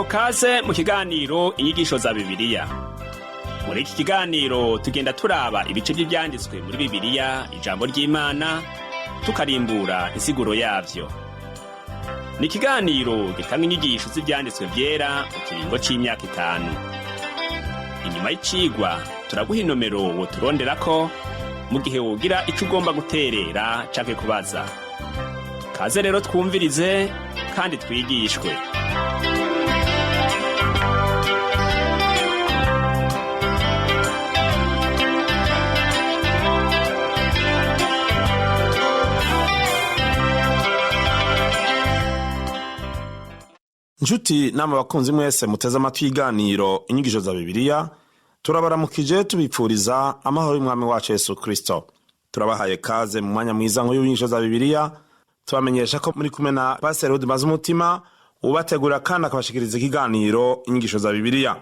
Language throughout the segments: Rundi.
turahawe kaze mu kiganiro inyigisho za Bibiliya. Muri iki kiganiro tugenda turaba ibice by'ibyanditswe muri Bibiliya, ijambo ry'Imana, tukarimbura insiguro yavyo. Ni ikiganiro gitanga inyigisho z'ibyanditswe vyera mu kiringo c'imyaka 5. Inyuma y'icigwa turaguha inomero woturonderako mu gihe wogira ico ugomba guterera canke kubaza. Kaze rero twumvirize kandi twigishwe. Njuti nama bakunzi mwese muteze amatwi y'iganiro inyigisho za Bibiliya, turabaramukije tubipfuriza amahoro y'umwami wacu Yesu Kristo. Turabahaye kaze mu mwanya mwiza w'inyigisho za Bibiliya, tubamenyesha ko muri kumwe na Pastor Rudi Mazumutima ubategura kandi akabashikiriza ikiganiro inyigisho za Bibiliya.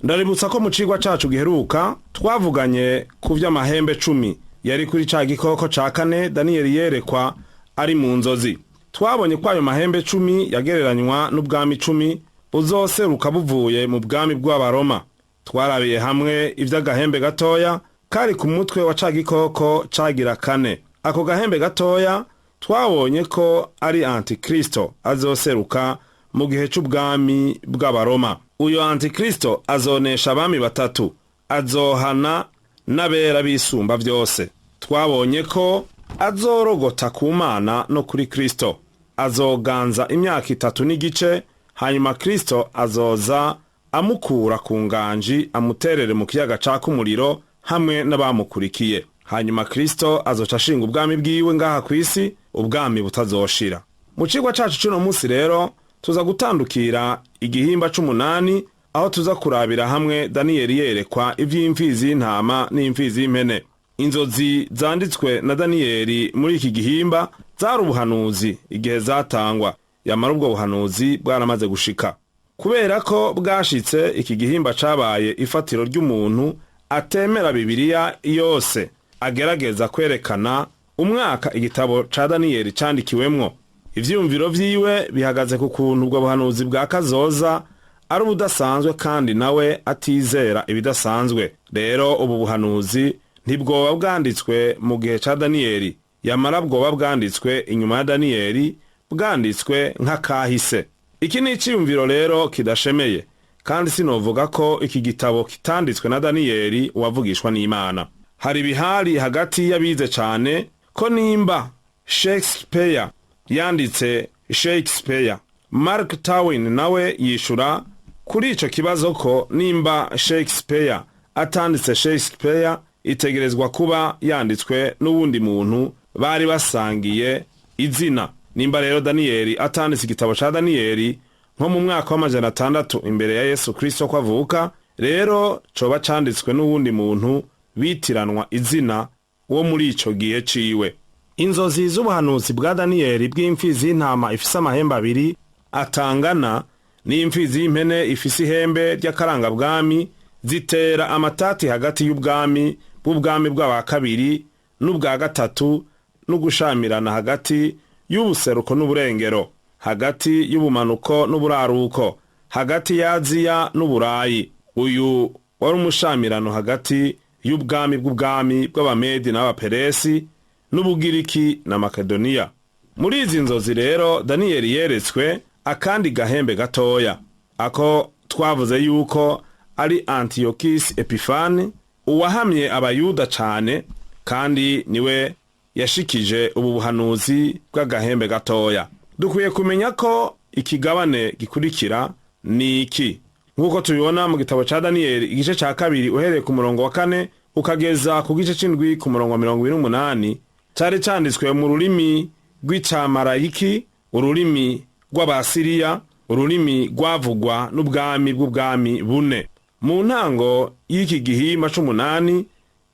Ndaributsa ko mu cigwa cacu giheruka twavuganye ku vy'amahembe 10 yari kuri ca gikoko ca kane Daniyeli yerekwa ari mu nzozi. Twabonye ko ayo mahembe 10 yagereranywa n'ubwami 10 buzoseruka buvuye mu bwami bw'Abaroma. Twarabiye hamwe ivy'agahembe gatoya kari ku mutwe wa ca gikoko cagira kane. Ako gahembe gatoya twabonye ko ari Antikristo azoseruka mu gihe c'ubwami bw'Abaroma. Uyo Antikristo azonesha abami batatu, azohana n'abera bisumba vyose. Twabonye ko azorogota ku Mana no kuri Kristo. Azoganza imyaka 3 n'igice, hanyuma Kristo azoza amukura ku nganji amuterere mu kiyaga caka umuriro hamwe n'abamukurikiye. Hanyuma Kristo azoca ashinga ubwami bwiwe ngaha kw'isi, ubwami butazoshira. Mu cigwa cacu c'uno munsi rero tuza gutandukira igihimba c'8 aho tuza kurabira hamwe Daniyeli yerekwa ivy'imfizi y'intama n'imfizi y'impene. Inzozi zanditswe na Daniyeli muri iki gihimba zari ubuhanuzi igihe zatangwa, yamara ubwo buhanuzi bwaramaze gushika. Kubera ko bwashitse, iki gihimba cabaye ifatiro ry'umuntu atemera Bibiliya yose agerageza kwerekana umwaka igitabo ca Daniyeli candikiwemwo. Ivyumviro vyiwe bihagaze ku kuntu ubwo buhanuzi bwa kazoza ari ubudasanzwe kandi nawe atizera ibidasanzwe. Rero ubu buhanuzi ntibwoba bwanditswe mu gihe ca Daniyeli, yamara bwoba bwanditswe inyuma ya Daniyeli, bwanditswe nk'akahise. Iki ni iciyumviro rero kidashemeye, kandi sinovuga ko iki gitabo kitanditswe na Daniyeli uwavugishwa n'Imana. Hari bihari hagati y'abize cane ko nimba Shakespeare yanditse Shakespeare, Mark Twain nawe yishura kuri ico kibazo ko nimba Shakespeare atanditse Shakespeare itegerezwa kuba yanditswe n'uwundi muntu bari basangiye izina. Nimba rero Daniyeli atanditse igitabo ca Daniyeli nko mu mwaka wa 600 imbere ya Yesu Kristo ko avuka, rero coba canditswe n'uwundi muntu bitiranwa izina wo muri ico gihe ciwe. Inzozi z'ubuhanuzi bwa Daniyeli bw'imfizi y'intama ifise amahembe 2 atangana n'imfizi y'impene ifise ihembe ry'akaranga bwami zitera amatati hagati y'ubwami bw'ubwami bw'aba kabiri n'ubwa gatatu, n'ugushamirana hagati y'ubuseruko n'uburengero, hagati y'ubumanuko n'uburaruko, hagati ya Aziya n'Uburayi. Uyu wari umushamirano hagati y'ubwami bw'ubwami bw'Abamedi n'Abaperesi n'Ubugiriki na Makedoniya. Muri izi nzozi rero Daniyeli yeretswe akandi gahembe gatoya, ako twavuze yuko ari Antiochus Epiphanes, uwahamye abayuda cane kandi niwe yashikije ubu buhanuzi bw'agahembe gatoya. Dukwiye kumenya ko ikigabane gikurikira ni iki. Nk'uko tubibona mu gitabo ca Daniyeli igice ca 2 uhereye ku murongo wa 4 ukageza ku gice c'indwi ku murongo wa 28, cari canditswe mu rurimi rw'icamarayiki, ururimi rw'Abasiriya, ururimi rwavugwa n'ubwami bw'ubwami 4. Mu ntango y'iki gihimba c'8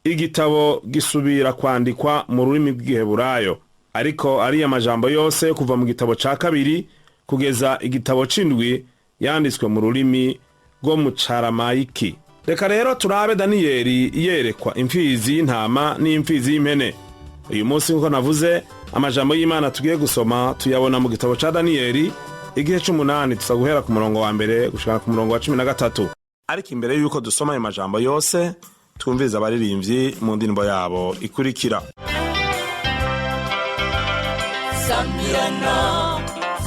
igitabo gisubira kwandikwa mu rurimi rw'Igiheburayo, ariko ari amajambo yose kuva mu gitabo ca 2 kugeza igitabo c'indwi yanditswe mu rurimi rwo mu Caramayiki. Reka rero turabe Daniyeli yerekwa imfizi y'intama n'imfizi y'impene. Uyu munsi nko navuze amajambo y'Imana tugiye gusoma tuyabona mu gitabo ca Daniyeli igice c'umunani tuza guhera ku murongo wa mbere gushika ku murongo wa 13. Ariko imbere yuko dusoma ayo majambo yose twumviriza abaririmbyi mu ndirimbo yabo ikurikira. Samirana,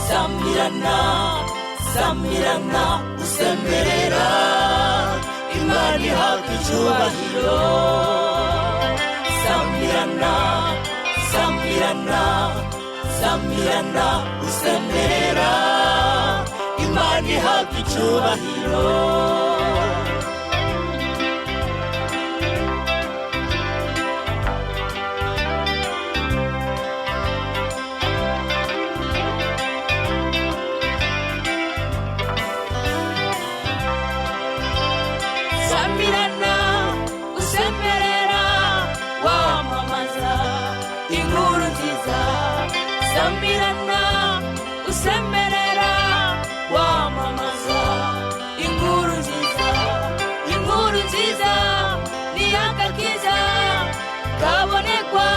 samirana, samirana, usemerera imani hafi cyubahiro. Samirana, samirana, samirana, usemerera imani hafi cyubahiro. Samirana, usemerera wamamaza inkuru nziza. Samirana, usemerera wamamaza inkuru nziza. Inkuru nziza ni agakiza kabonekwa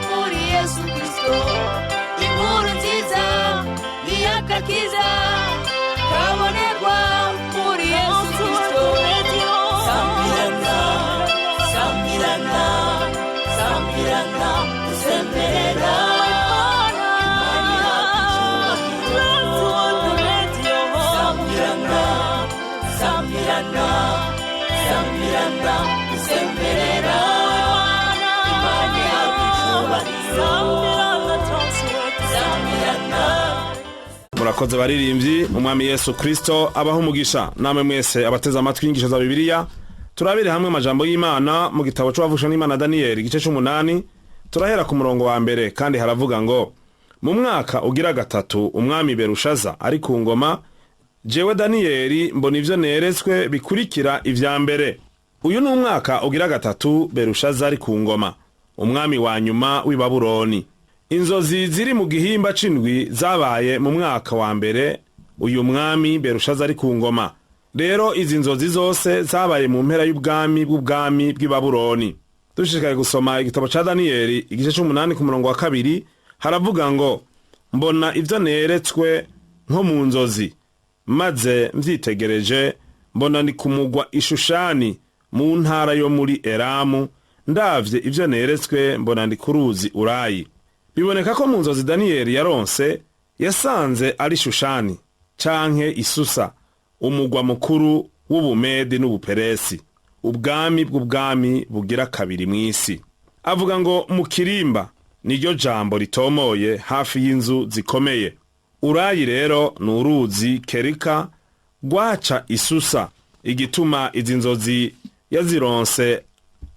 muri Yesu Kristo. Inkuru nziza ni agakiza kabonekwa muri Yesu Kristo. Samirana, samirana, samirana, usemerera imani hafi cyubahiro. Samirana, samirana, samirana, usemerera imani hafi cyubahiro. Samirana. Murakoze baririmbyi, umwami Yesu Kristo abaho umugisha. Namwe mwese abateze amatwi inyigisho za Bibiliya, turabire hamwe amajambo y'Imana mu gitabo c'uwavugishwa n'Imana Daniyeli igice c'umunani. Turahera ku murongo wa mbere, kandi haravuga ngo: mu mwaka ugira gatatu umwami Berushaza ari ku ngoma, jewe Daniyeli mbona ivyo neretswe bikurikira ivya mbere. Uyu ni umwaka ugira gatatu Berushaza ari ku ngoma, umwami wa nyuma w'i Babuloni. Inzozi ziri mu gihimba c'indwi zabaye mu mwaka wa mbere uyu mwami Berushaza ari ku ngoma. Rero izi nzozi zose zabaye mu mpera y'ubwami bw'i Babuloni. Dushishikaye gusoma igitabo ca Daniyeli igice c'umunani ku murongo wa 2, haravuga ngo: mbona ivyo neretswe nko mu nzozi, maze mvyitegereje mbona ni ku mugwa Ishushani mu ntara yo muri Elamu. Ndavye ivyo neretswe mbona ndi ku ruzi Urayi. Biboneka ko mu nzozi Daniyeli yaronse yasanze ari Shushani canke Isusa, umugwa mukuru w'Ubumedi n'Ubuperesi, ubwami bw'ubwami bugira kabiri mw'isi. Avuga ngo mu kirimba niryo jambo ritomoye hafi y'inzu zikomeye. Urayi rero ni uruzi Kerika rwaca Isusa. Igituma izi nzozi yazironse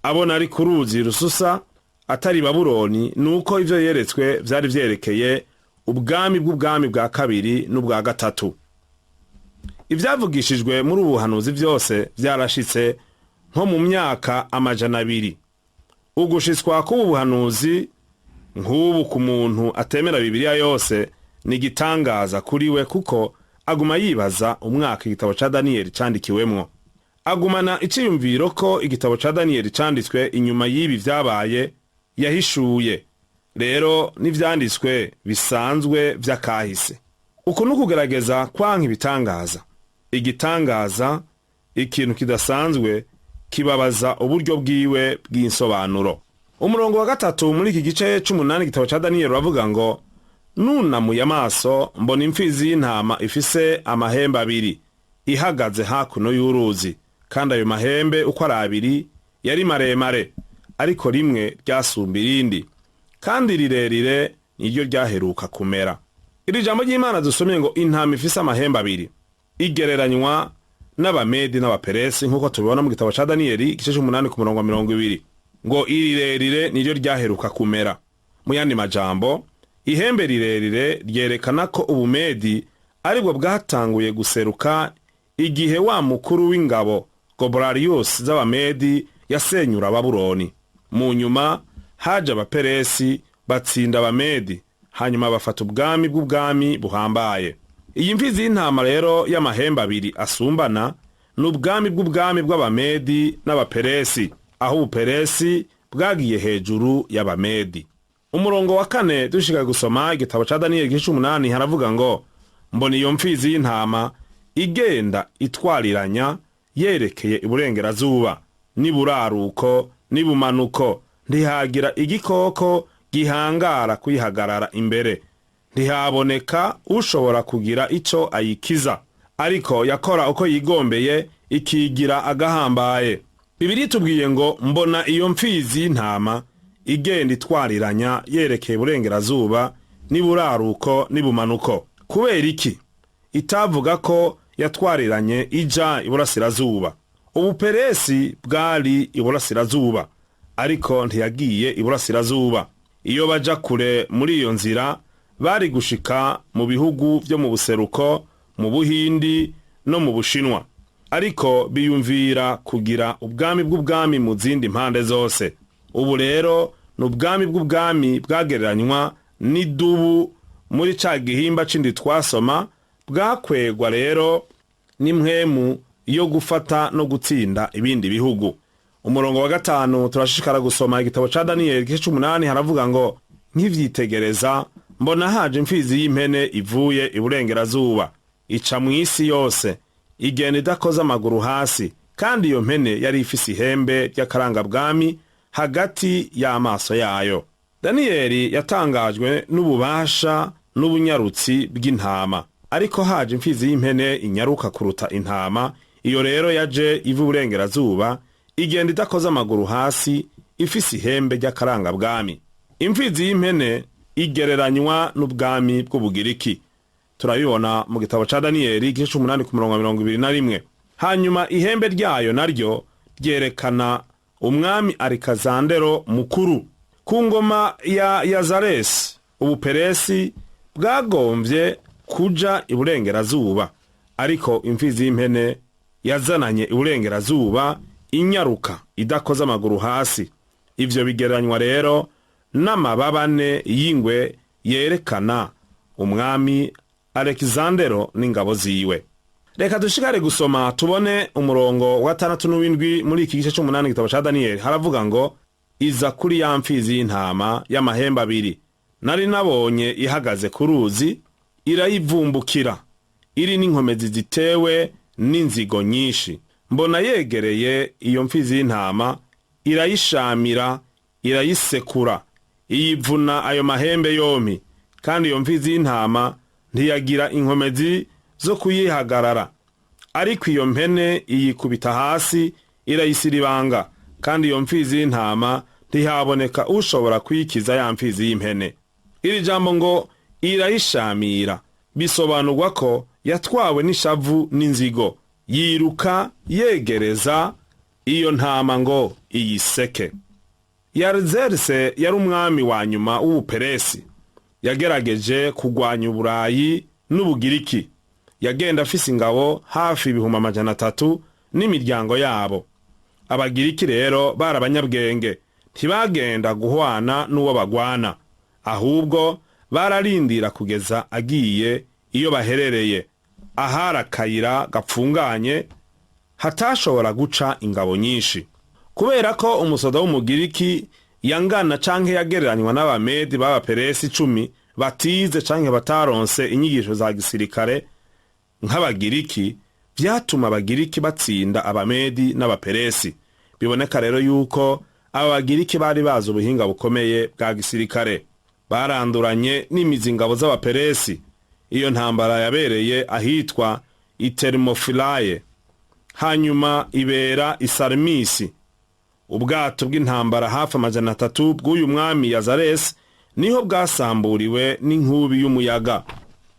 abona ari ku ruzi Rususa atari Babuloni, nuko ivyo yeretswe vyari vyerekeye ubwami bw'ubwami bwa kabiri n'ubwa gatatu. Ivyavugishijwe muri ubuhanuzi vyose vyarashitse nko mu myaka 200. Ugushitswa k'ubu buhanuzi nk'ubu ku muntu atemera Bibiliya yose ni gitangaza kuri we, kuko aguma yibaza umwaka igitabo ca Daniyeli candikiwemwo. Agumana iciyumviro ko igitabo ca Daniyeli canditswe inyuma y'ibi vyabaye yahishuye. Rero n'ivyanditswe bisanzwe vy'akahise. Uko nukugerageza kwanka ibitangaza. Igitangaza, ikintu kidasanzwe, kibabaza uburyo bwiwe bw'insobanuro. Umurongo wa 3 muri iki gice c'umunani gitabo ca Daniyeli uravuga ngo: nunamuye amaso mbona imfizi y'intama ifise amahembe 2 ihagaze hakuno y'uruzi, kandi ayo mahembe uko ari 2 yari maremare, ariko rimwe ryasumba irindi, kandi rirerire niryo ryaheruka kumera. Iri jambo ry'Imana dusomye ngo intama ifise amahembe 2 igereranywa n'Abamedi n'Abaperesi, nk'uko tubibona mu gitabo ca Daniyeli igice c'umunani ku murongo wa 20, ngo irirerire niryo ryaheruka kumera. Mu yandi majambo, ihembe rirerire ryerekana ko Ubumedi aribwo bwatanguye guseruka igihe wa mukuru w'ingabo Gobrarius z'Abamedi yasenyura Babuloni. Mu nyuma haje Abaperesi batsinda Abamedi, hanyuma bafata ubwami bw'ubwami buhambaye. Iyi mfizi y'intama rero y'amahembe 2 asumbana n'ubwami bw'ubwami bw'Abamedi n'Abaperesi, aho Ubuperesi bwagiye hejuru y'Abamedi. Umurongo wa 4 dushika gusoma igitabo ca Daniyeli igice c'umunani haravuga ngo: mbona iyo mfizi y'intama igenda itwariranya yerekeye iburengerazuba n'iburaruko n'ibumanuko, ntihagira igikoko gihangara kuyihagarara imbere, ntihaboneka ushobora kugira ico ayikiza, ariko yakora uko yigombeye ikigira agahambaye. Bibiri tubwiye ngo mbona iyo mfizi y'intama igenda itwariranya yerekeye iburengerazuba n'iburaruko n'ibumanuko. Kubera iki itavuga ko yatwariranye ija iburasirazuba? Ubuperesi bwari iburasirazuba, ariko ntiyagiye iburasirazuba. Iyo baja kure muri iyo nzira bari gushika mu bihugu vyo mu buseruko, mu Buhindi no mu Bushinwa, ariko biyumvira kugira ubwami bw'ubwami mu zindi mpande zose. Ubu rero n'ubwami bw'ubwami bwagereranywa n'idubu muri ca gihimba cindi twasoma, bwakwegwa rero n'impwemu yo gufata no gutsinda ibindi bihugu. Umurongo wa 5 turashishikara gusoma igitabo ca Daniyeli igice 8, haravuga ngo nk'ivyitegereza mbona haje imfizi y'impene ivuye iburengerazuba, ica mu isi yose, igenda idakoza amaguru hasi, kandi iyo mpene yari ifise ihembe ry'akarangabwami hagati y'amaso yayo. Daniyeli yatangajwe n'ububasha n'ubunyarutsi bw'intama, ariko haje imfizi y'impene inyaruka kuruta intama. Iyo rero yaje iva iburengerazuba, igenda idakoza amaguru hasi, ifise ihembe ry'akarangabwami. Imfizi y'impene igereranywa n'ubwami bw'Ubugiriki, turabibona mu gitabo ca Daniyeli igice 8 ku murongo 21. Hanyuma ihembe ryayo naryo ryerekana umwami Arikazandero mukuru. Ku ngoma ya Yazaresi, ubuperesi bwagomvye kuja iburengerazuba, ariko imfizi y'impene yazananye iburengerazuba inyaruka idakoza amaguru hasi. Ivyo bigereranywa rero n'amababane y'ingwe yerekana umwami Alexandero n'ingabo ziwe. Reka dushikare gusoma tubone umurongo wa 6 n'uw'indwi muri iki gice c'8 gitabo ca Daniyeli. Haravuga ngo iza kuri ya mfizi y'intama y'amahembe abiri, nari nabonye ihagaze ku ruzi, irayivumbukira, iri n'inkomezi zitewe n'inzigo nyinshi. Mbona yegereye iyo mfizi y'intama, irayishamira, irayisekura, iyivuna ayo mahembe yompi, kandi iyo mfizi y'intama ntiyagira inkomezi zo kuyihagarara. Ariko iyo mpene iyikubita hasi, irayisiribanga, kandi iyo mfizi y'intama ntihaboneka ushobora kuyikiza ya mfizi y'impene. Iri jambo ngo irayishamira bisobanurwa ko yatwawe n'ishavu n'inzigo, yiruka yegereza iyo ntama ngo iyiseke. Yarzerse yari umwami wa nyuma w'Ubuperesi, yagerageje kugwanya Uburayi n'Ubugiriki. Yagenda afise ingabo hafi 300 n'imiryango yabo. Abagiriki rero bari abanyabwenge, ntibagenda guhwana n'uwo bagwana, ahubwo bararindira kugeza agiye iyo baherereye, ahari akayira gapfunganye hatashobora guca ingabo nyinshi. Kubera ko umusoda w'Umugiriki yangana canke yagereranywa n'Abamedi b'Abaperesi 10 batize canke bataronse inyigisho za gisirikare nk'Abagiriki, vyatuma Abagiriki batsinda Abamedi n'Abaperesi. Biboneka rero yuko Abagiriki bari bazi ubuhinga bukomeye bwa gisirikare, baranduranye n'imizi ingabo z'Abaperesi. Iyo ntambara yabereye ahitwa Itermofilaye, hanyuma ibera Isarmisi. Ubwato bw'intambara hafi 300 bw'uyu mwami Yazaresi niho bwasamburiwe n'inkubi y'umuyaga.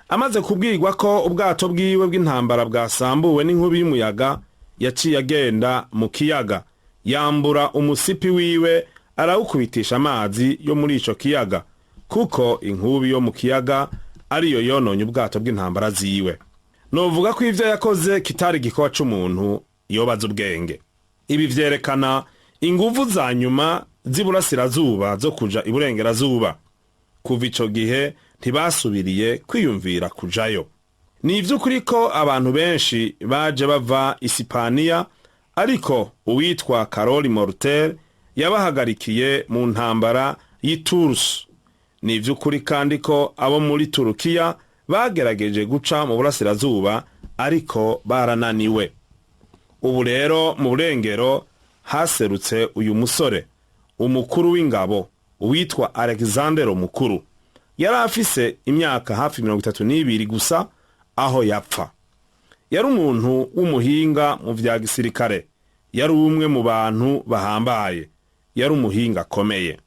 Amaze kubwirwa ko ubwato bwiwe bw'intambara bwasambuwe n'inkubi y'umuyaga, yaciye agenda mu kiyaga, yambura umusipi wiwe, arawukubitisha amazi yo muri ico kiyaga, kuko inkubi yo mu kiyaga ariyo yononye ubwato bw'intambara ziwe. Novuga ko ivyo yakoze kitari gikowa c'umuntu yobaza ubwenge. Ibi vyerekana inguvu za nyuma z'iburasirazuba zo kuja iburengerazuba. Kuva ico gihe ntibasubiriye kwiyumvira kujayo. Ni ivy'ukuri ko abantu benshi baje bava Isipaniya, ariko uwitwa Karoli Mortel yabahagarikiye mu ntambara y'Itours. Ni ivy'ukuri kandi ko abo muri Turukiya bagerageje guca mu burasirazuba ariko barananiwe. Ubu rero mu burengero haserutse uyu musore, umukuru w'ingabo witwa Alexandero Mukuru. Yari afise imyaka hafi 32 gusa aho yapfa. Yari umuntu w'umuhinga mu vya gisirikare, yari umwe mu bantu bahambaye, yari umuhinga akomeye.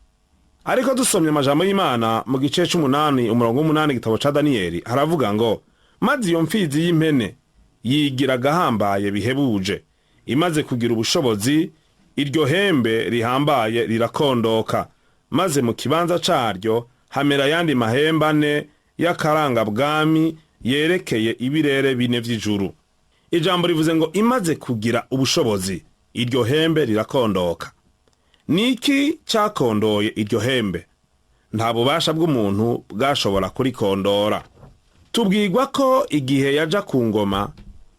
Ariko dusomye amajambo y'Imana mu gice c'8 umurongo w'8 gitabo ca Daniyeli, haravuga ngo maze iyo mfizi y'impene yigira gahambaye bihebuje, imaze kugira ubushobozi, iryo hembe rihambaye rirakondoka, maze mu kibanza caryo hamera yandi mahembe 4 y'akaranga bwami yerekeye ibirere 4 vy'ijuru. Ijambo rivuze ngo imaze kugira ubushobozi, iryo hembe rirakondoka. Niki cyakondoye iryo hembe? Nta bubasha bw'umuntu bwashobora kurikondora. Tubwirwa ko igihe yaja ku ngoma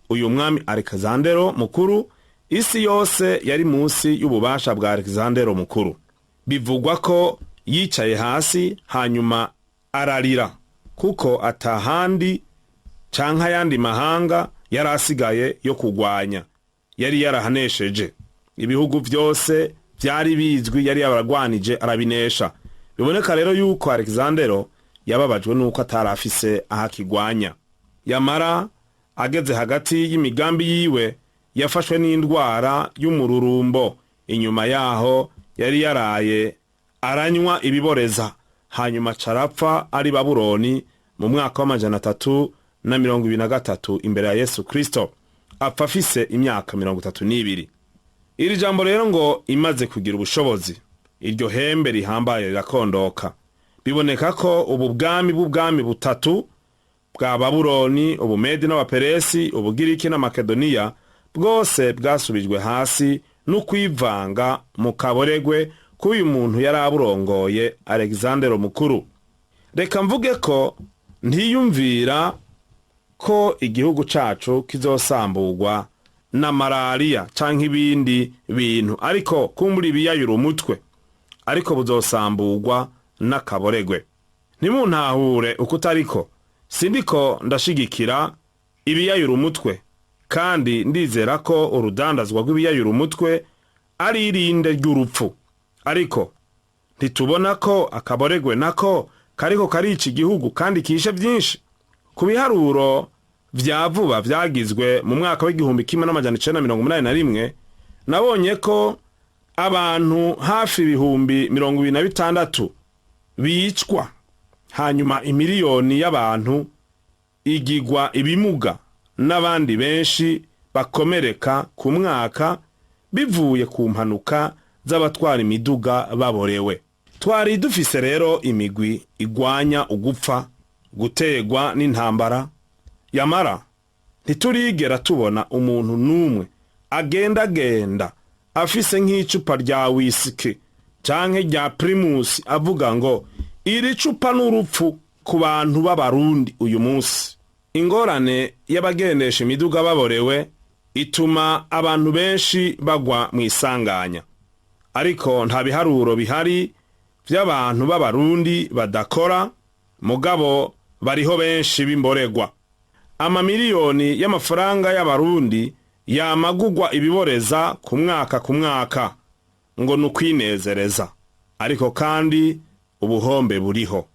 uyu mwami Alexandero Mukuru, isi yose yari munsi y'ububasha bwa Alexandero Mukuru. Bivugwa ko yicaye hasi hanyuma ararira kuko atahandi canka yandi mahanga yari asigaye yo kugwanya. Yari yarahanesheje ibihugu byose byari bizwi, yari yabaragwanije arabinesha. Biboneka rero yuko Alexandero yababajwe nuko atarafise ahakigwanya. Yamara ageze hagati y'imigambi yiwe yafashwe n'indwara y'umururumbo. Inyuma yaho yari yaraye aranywa ibiboreza, hanyuma carapfa ari Babuloni mu mwaka wa 323 imbere ya Yesu Kristo. Apfa afise imyaka 32. Iri jambo rero ngo imaze kugira ubushobozi, iryo hembe rihambaye rirakondoka. Biboneka ko ubu bwami butatu bwa Babuloni, Ubumedi n'Abaperesi, Ubugiriki na Makedoniya, bwose bwasubijwe hasi no kwivanga mu kaboregwe k'uyu muntu yari aburongoye Alexandero Mukuru. Reka mvuge ko ntiyumvira ko igihugu cacu kizosamburwa na malaria canke ibindi bintu, ariko kumbura ibiyayura umutwe, ariko buzosamburwa n'akaboregwe. Ntimuntahure ukutariko, sindiko ndashigikira ibiyayura umutwe, kandi ndizera ko urudandazwa rw'ibiyayura umutwe ari irinde ry'urupfu. Ariko ntitubona ko akaboregwe nako kariko karica igihugu kandi kishe byinshi. Ku biharuro vya vuba vyagizwe mu mwaka w'1981 nabonye ko abantu hafi 26,000 bicwa, hanyuma imiliyoni y'abantu igigwa ibimuga n'abandi benshi bakomereka ku mwaka bivuye ku mpanuka z'abatwara imiduga baborewe. Twari dufise rero imigwi igwanya ugupfa gutegwa n'intambara. Yamara ntiturigera tubona umuntu numwe agenda afise nk'icupa rya whisky canke rya Primus avuga ngo iri cupa n'urupfu ku bantu b'Abarundi uyu munsi. Ingorane y'abagendesha imiduga baborewe ituma abantu benshi bagwa mu isanganya, ariko nta biharuro bihari by'abantu b'Abarundi badakora, mugabo bariho benshi b'imboregwa. Amamiliyoni y'amafaranga y'Abarundi yamagugwa ibiboreza ku mwaka ngo nukwinezereza, ariko kandi ubuhombe buriho.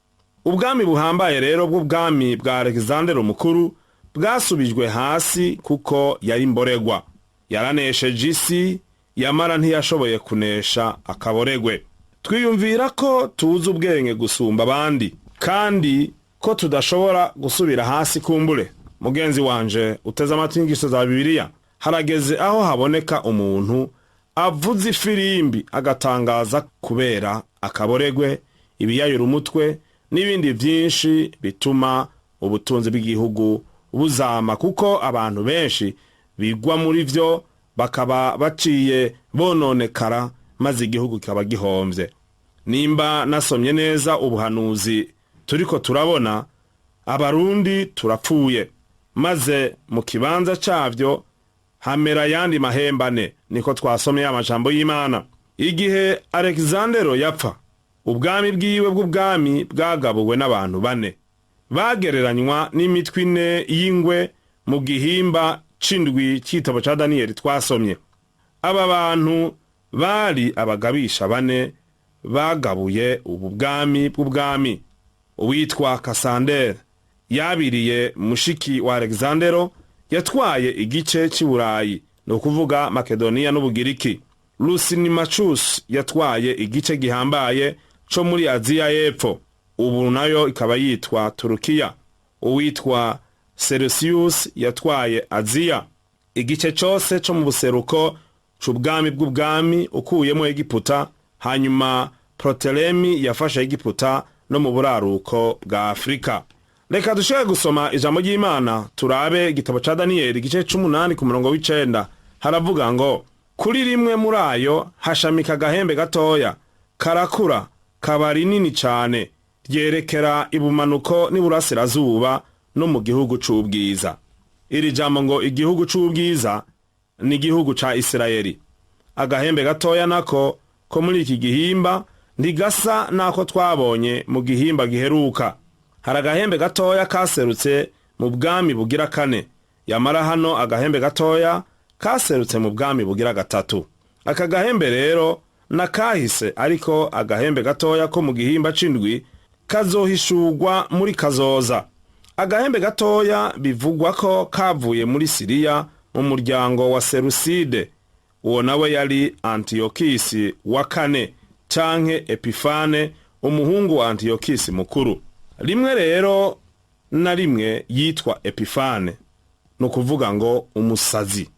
Ubwami buhambaye rero bw'ubwami bwa Alexandero Mukuru bwasubijwe hasi kuko yari imboregwa. Yaranesheje isi, yamara ntiyashoboye kunesha akaboregwe. Twiyumvira ko tuzi ubwenge gusumba abandi kandi ko tudashobora gusubira hasi kumbure. Mugenzi wanje uteze amatwi inyigisho za Bibiliya, harageze aho haboneka umuntu avuza ifirimbi agatangaza kubera akaboregwe, ibiyayura umutwe n'ibindi byinshi bituma ubutunzi bw'igihugu buzama, kuko abantu benshi bigwa muri vyo bakaba baciye bononekara maze igihugu kikaba gihomvye. Nimba nasomye neza ubuhanuzi turiko turabona, Abarundi turapfuye, maze mu kibanza cavyo hamera yandi mahembe 4, niko twasomye amajambo y'Imana. Igihe Alexandero yapfa, ubwami bwiwe bw'ubwami bwagabuwe n'abantu 4. bagereranywa n'imitwe ine y'ingwe mu gihimba c'indwi c'igitabo ca Daniyeli twasomye. Aba bantu bari abagabisha bane bagabuye ubu bwami bw'ubwami. Uwitwa Kasandere yabiriye mushiki wa Alexandero, yatwaye igice c'Iburayi, no kuvuga Makedoniya n'Ubugiriki. Lysimachus yatwaye igice gihambaye co muri Aziya y'Epfo, ubu nayo ikaba yitwa Turukiya. Uwitwa Seleucus yatwaye Aziya, igice cose co mu buseruko c'ubwami bw'ubwami ukuyemo Egiputa. Hanyuma Ptolémée yafashe Egiputa no mu buraruko bwa Afrika. Reka dushobore gusoma ijambo ry'Imana, turabe igitabo ca Daniyeli igice c'8 ku murongo w'9. Haravuga ngo, kuri rimwe muri ayo hashamika agahembe gatoya, karakura kaba rinini cane, ryerekera ibumanuko n'iburasirazuba no mu gihugu c'ubwiza. Iri jambo ngo igihugu c'ubwiza ni igihugu ca Isirayeli. Agahembe gatoya nako ko muri iki gihimba ntigasa nako twabonye mu gihimba giheruka. Hari agahembe gatoya kaserutse mu bwami bugira kane, yamara hano agahembe gatoya kaserutse mu bwami bugira gatatu. Aka gahembe rero nakahise, ariko agahembe gatoya ko mu gihimba c'indwi kazohishurwa muri kazoza. Agahembe gatoya bivugwa ko kavuye muri Siriya mu muryango wa Seleucide. Uwo nawe yari Antiyokisi wa kane canke Epifane, umuhungu wa Antiyokisi mukuru. Rimwe rero na rimwe yitwa Epifane, no kuvuga ngo umusazi.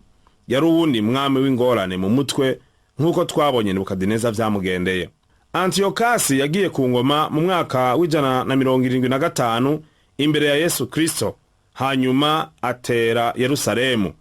Yari uwundi mwami w'ingorane mu mutwe, nk'uko twabonye Nebukadineza vyamugendeye. Antiyokasi yagiye ku ngoma mu mwaka w'175 imbere ya Yesu Kristo, hanyuma atera Yerusalemu.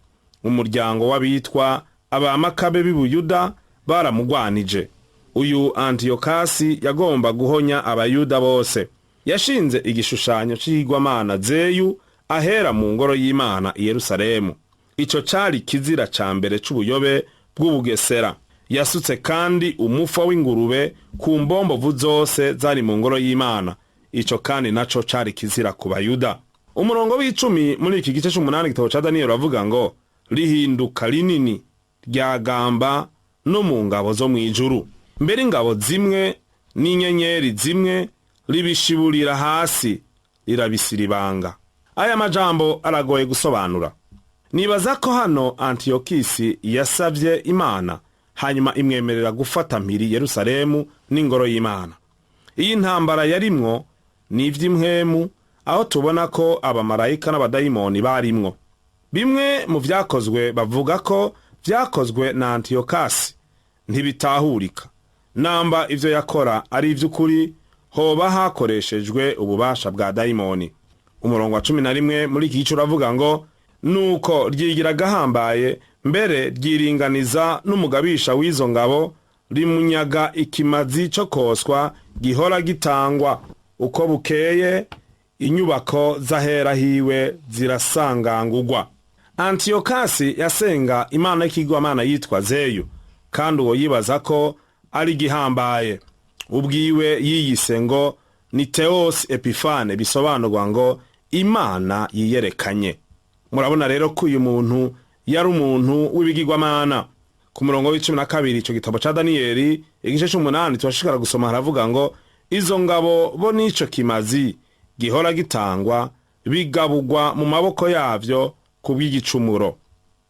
Umuryango w'abitwa Abamakabe b'Ubuyuda baramugwanije. Uyu Antiyokasi yagomba guhonya abayuda bose. Yashinze igishushanyo c'igwamana Zeyu ahera mu ngoro y'Imana i Yerusalemu. Ico cari kizira ca mbere c'ubuyobe bw'Ubugesera. Yasutse kandi umufa w'ingurube ku mbombovu zose zari mu ngoro y'Imana. Ico kandi naco cari kizira ku Bayuda. Umurongo w'10 muri iki gice c'8 gitabo ca Daniyeli avuga ngo, rihinduka rinini ryagamba no mu ngabo zo mw'ijuru. Mbere ingabo zimwe n'inyenyeri zimwe ribishiburira hasi, rirabisiribanga. Aya majambo aragoye gusobanura. Nibaza ko hano Antiyokisi yasavye Imana, hanyuma imwemerera gufata mpiri Yerusalemu n'ingoro y'Imana. Iyi ntambara yarimwo ni ivy'imhemu, aho tubona ko abamarayika n'abadayimoni barimwo. Bimwe mu vyakozwe bavuga ko vyakozwe na Antiyokasi ntibitahurika. Namba ivyo yakora ari ivy'ukuri, hoba hakoreshejwe ububasha bwa dayimoni. Umurongo wa 11 muri iki gice uravuga ngo, nuko ryigira gahambaye, mbere ryiringaniza n'umugabisha w'izo ngabo, rimunyaga ikimazi cyo koswa gihora gitangwa. Uko bukeye inyubako zahera hiwe zirasangangurwa. Antiyokasi yasenga imana y'ikigwamana yitwa Zeyu, kandi uwo yibaza ko ari gihambaye. Ubwiwe yiyise ngo ni Theos Epifane, bisobanurwa ngo Imana yiyerekanye. Murabona rero ko uyu muntu yari umuntu w'ibigirwamana. Ku murongo w'12 ico gitabo ca Daniyeli igice c'8 twashikara gusoma haravuga ngo, izo ngabo bo n'ico kimazi gihora gitangwa bigabugwa mu maboko yavyo kubw'igicumuro.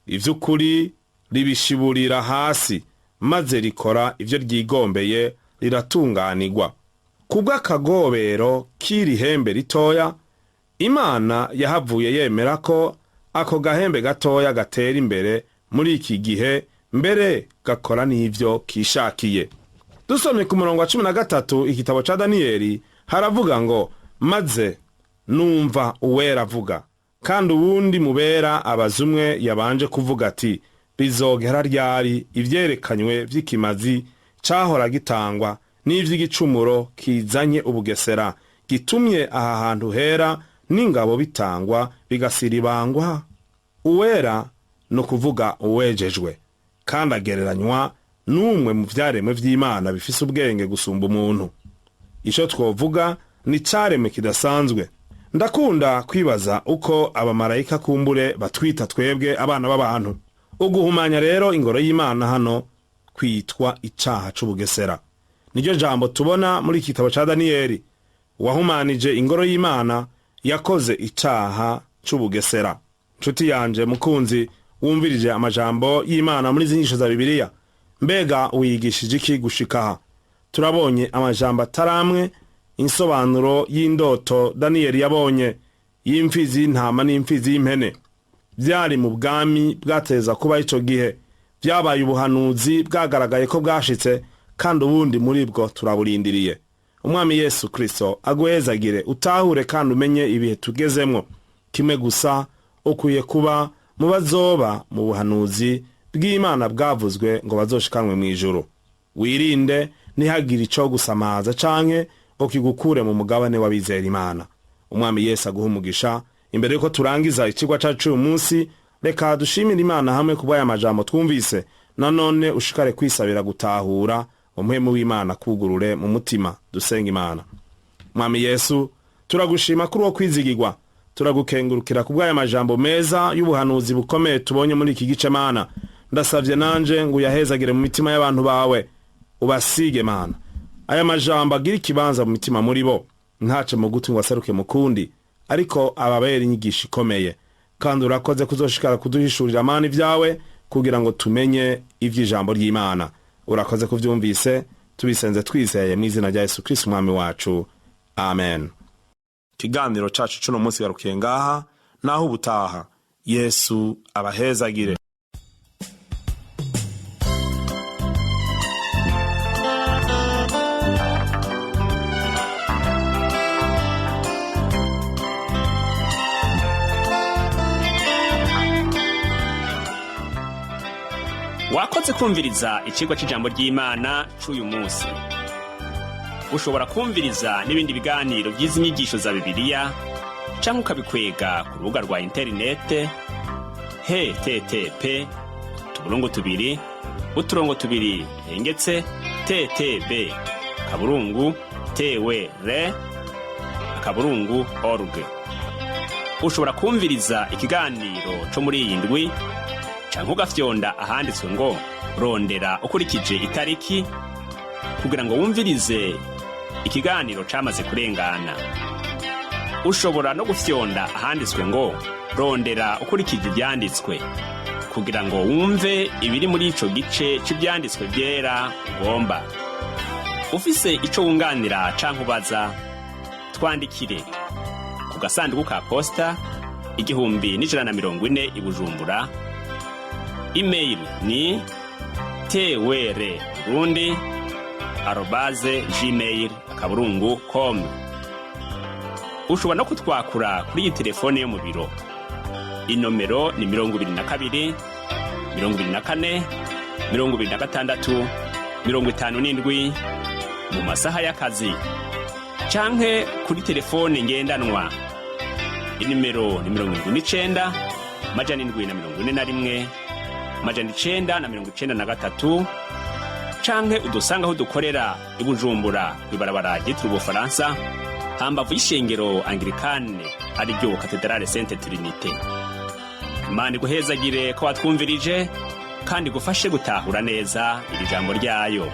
Ivy'ukuri ribishiburira hasi, maze rikora ivyo ryigombeye, riratunganirwa. Kubw'akagobero k'iri hembe ritoya, Imana yahavuye yemera ko ako gahembe gatoya gatera imbere muri iki gihe, mbere gakora n'ivyo kishakiye. Dusomye ku murongo wa 13 igitabo ca Daniyeli haravuga ngo, maze numva uwera avuga, kandi uwundi mubera abazumwe yabanje kuvuga ati, bizogera ryari ivyerekanywe vy'ikimazi cahora gitangwa n'ivy'igicumuro kizanye ubugesera, gitumye aha hantu hera n'ingabo bitangwa bigasiribangwa? Uwera no kuvuga uwejejwe, kandi agereranywa n'umwe mu vyaremwe vy'Imana bifise ubwenge gusumba umuntu. Ico twovuga ni caremwe kidasanzwe. ndakunda kwibaza uko abamarayika kumbure batwita twebwe abana b'abantu. Uguhumanya rero ingoro y'Imana hano kwitwa icaha c'ubugesera. Niryo jambo tubona muri kitabo ca Daniyeli. Wahumanije ingoro y'Imana yakoze icaha c'ubugesera. Nshuti yanje mukunzi wumvirije amajambo y'Imana muri zinyigisho za Bibiliya, mbega wigishije iki gushikaha? Turabonye amajambo ataramwe, insobanuro y'indoto Daniyeli yabonye y'imfizi y'intama n'imfizi y'impene. Byari mu bwami bwateza kuba ico gihe, byabaye ubuhanuzi bwagaragaye ko bwashitse, kandi ubundi muri bwo turaburindiriye. Umwami Yesu Kristo aguhezagire, utahure kandi umenye ibihe tugezemwo. Kimwe gusa ukwiye kuba mu bazoba mu buhanuzi bw'Imana bwavuzwe ngo bazoshikanwe mu ijuru. Wirinde ntihagire ico gusamaza canke ngo kigukure mu mugabane w'abizera Imana. Umwami Yesu aguha umugisha. Imbere yuko turangiza ikigwa cacu uyu munsi, reka dushimire Imana hamwe kubw'aya majambo twumvise. Nanone ushikare kwisabira gutahura, umuhemu w'Imana kugurure mu mutima. Dusenga Imana. Mwami Yesu, turagushima kuri wo kwizigirwa. Turagukengurukira kubw'aya majambo meza y'ubuhanuzi bukomeye tubonye muri iki gice Mana. Ndasavye nanje ngo uyahezagire mu mitima y'abantu bawe, ubasige Mana. Aya majambo agira ikibanza mu mitima muri bo, ntace mu guti ngo aseruke mu kundi, ariko ababera inyigisho ikomeye. Kandi urakoze kuzoshikara kuduhishurira Mana ivyawe kugira ngo tumenye ivy'ijambo ry'Imana. Urakoze kuvyumvise, tubisenze twizeye mu izina rya Yesu Kristo umwami wacu. Amen. Ikiganiro cacu cuno munsi garukiye ngaha, naho ubutaha. Yesu abahezagire. Wakoze kumviriza icigwa c'ijambo ry'Imana c'uyu munsi. Ushobora kumviriza n'ibindi biganiro by'izi nyigisho za Bibiliya canke ukabikwega ku rubuga rwa interinete ttp://TWR/org. Ushobora kumviriza ikiganiro co muri iyi ndwi canke ugafyonda ahanditswe ngo rondera ukurikije itariki kugira ngo wumvirize ikiganiro camaze kurengana. Ushobora no gufyonda ahanditswe ngo rondera ukurikije ivyanditswe kugira ngo wumve ibiri muri ico gice c'ivyanditswe vyera ugomba. Ufise ico wunganira canke ubaza, twandikire ku gasanduku ka posta 1140 i Bujumbura. Email ni twr@gmail.com. Ushobora no kutwakura kuri iyi telefone yo mu biro. Inomero ni 22 24 26 57 mu masaha y'akazi, canke kuri telefone ngendanwa. Inimero ni 79 741 993, canke udusanga aho dukorera i Bujumbura kwibarabara ryitiriwe Ubufaransa hambavu y'ishengero Anglikane ari ryo Katedrale Sainte Trinité. Imana iguhezagire ko watwumvirije kandi gufashe gutahura neza iri jambo ryayo.